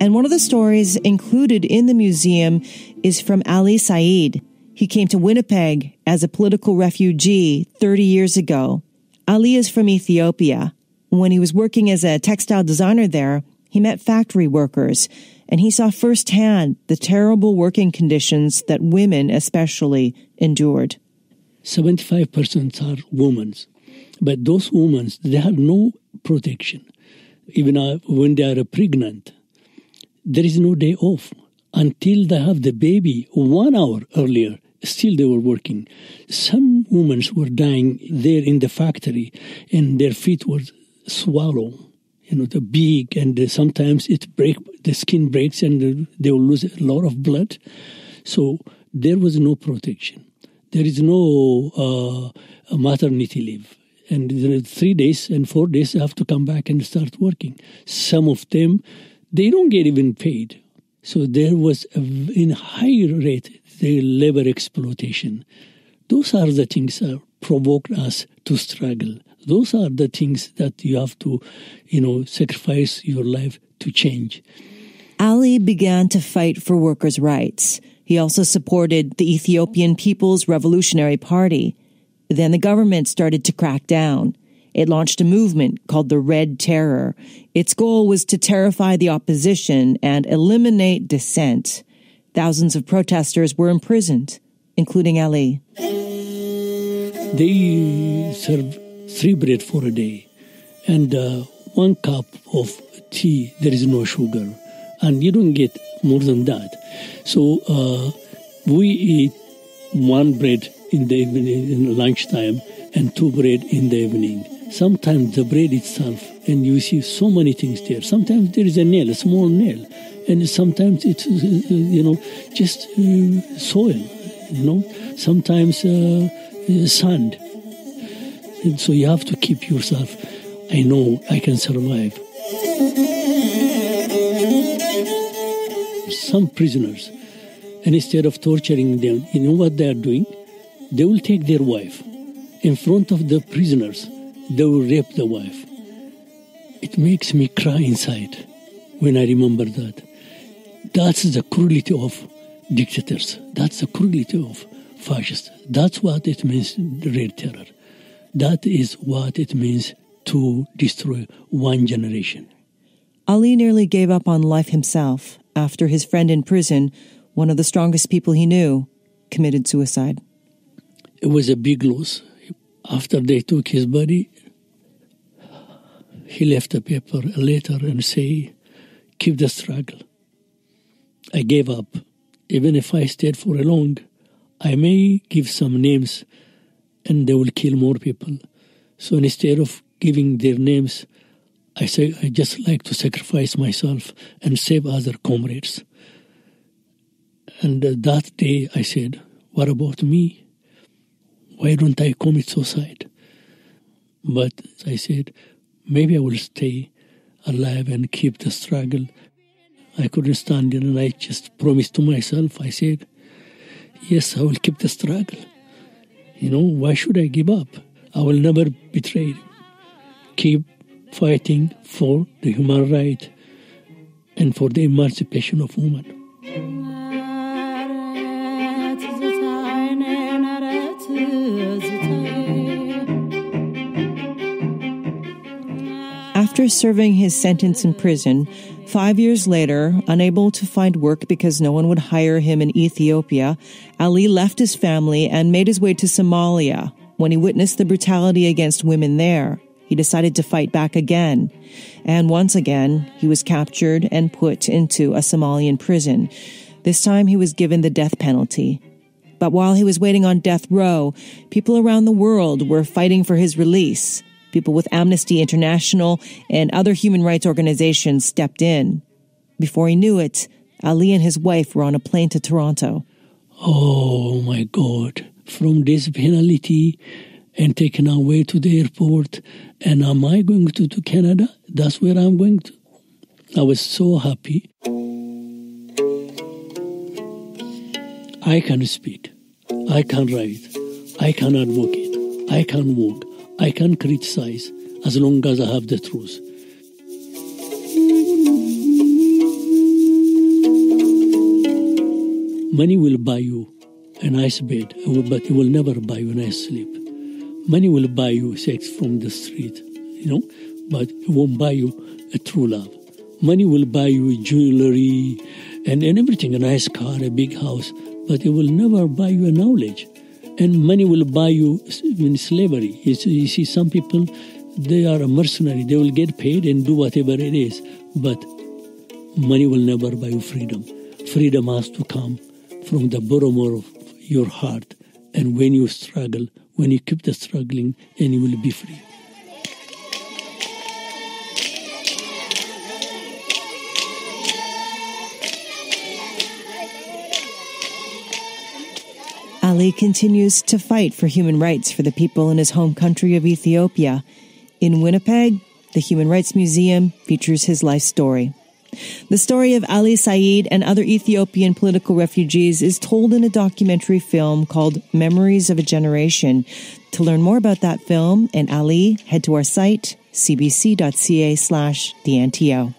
And one of the stories included in the museum is from Ali Said. He came to Winnipeg as a political refugee 30 years ago. Ali is from Ethiopia. When he was working as a textile designer there, he met factory workers, and he saw firsthand the terrible working conditions that women especially endured. 75% are women, but those women, they have no protection. Even when they are pregnant, there is no day off until they have the baby 1 hour earlier. Still they were working. Some women were dying there in the factory, and their feet were swallowed. The big, and sometimes the skin breaks, and they will lose a lot of blood. So there was no protection. There is no maternity leave. And 3 days and 4 days, they have to come back and start working. Some of them, they don't get even paid. So there was, in higher rate, the labor exploitation. Those are the things that provoked us to struggle. Those are the things that you have to, sacrifice your life to change. Ali began to fight for workers' rights. He also supported the Ethiopian People's Revolutionary Party. Then the government started to crack down. It launched a movement called the Red Terror. Its goal was to terrify the opposition and eliminate dissent. Thousands of protesters were imprisoned, including Ali. They serve 3 bread for a day, and 1 cup of tea. There is no sugar, and you don't get more than that. So we eat 1 bread in the evening, in lunchtime, and 2 bread in the evening. Sometimes the bread itself, and you see so many things there. Sometimes there is a nail, a small nail, and sometimes it's just soil. Sometimes sand. And so you have to keep yourself. I know I can survive. Some prisoners, and instead of torturing them, you know what they are doing? They will take their wife. In front of the prisoners, they will rape the wife. It makes me cry inside when I remember that. That's the cruelty of dictators. That's the cruelty of fascists. That's what it means, the Red Terror. That is what it means to destroy one generation. Ali nearly gave up on life himself after his friend in prison, one of the strongest people he knew, committed suicide. It was a big loss. After they took his body, he left a letter, and say, keep the struggle. I gave up. Even if I stayed for a long, I may give some names, and they will kill more people. So instead of giving their names, I say I just like to sacrifice myself and save other comrades. And that day I said, what about me? Why don't I commit suicide? But I said, maybe I will stay alive and keep the struggle. I couldn't stand it, and I just promised to myself, I said, yes, I will keep the struggle. Why should I give up? I will never betray them. Keep fighting for the human right and for the emancipation of women. After serving his sentence in prison, 5 years later, unable to find work because no one would hire him in Ethiopia, Ali left his family and made his way to Somalia. When he witnessed the brutality against women there, he decided to fight back again. And once again, he was captured and put into a Somalian prison. This time he was given the death penalty. But while he was waiting on death row, people around the world were fighting for his release. People with Amnesty International and other human rights organizations stepped in. Before he knew it, Ali and his wife were on a plane to Toronto. Oh, my God. From this penalty and taken away to the airport. And am I going to Canada? That's where I'm going to. I was so happy. I can speak. I can write. I can advocate. I can walk. I can criticize as long as I have the truth. Money will buy you a nice bed, but it will never buy you a nice sleep. Money will buy you sex from the street, but it won't buy you a true love. Money will buy you jewelry and everything, a nice car, a big house, but it will never buy you a knowledge. And money will buy you in slavery. You see, some people, they are a mercenary. They will get paid and do whatever it is. But money will never buy you freedom. Freedom has to come from the bottom of your heart. And when you struggle, when you keep the struggling, and you will be free. Ali continues to fight for human rights for the people in his home country of Ethiopia. In Winnipeg, the Human Rights Museum features his life story. The story of Ali Said and other Ethiopian political refugees is told in a documentary film called Memories of a Generation. To learn more about that film and Ali, head to our site, cbc.ca/TheNTO.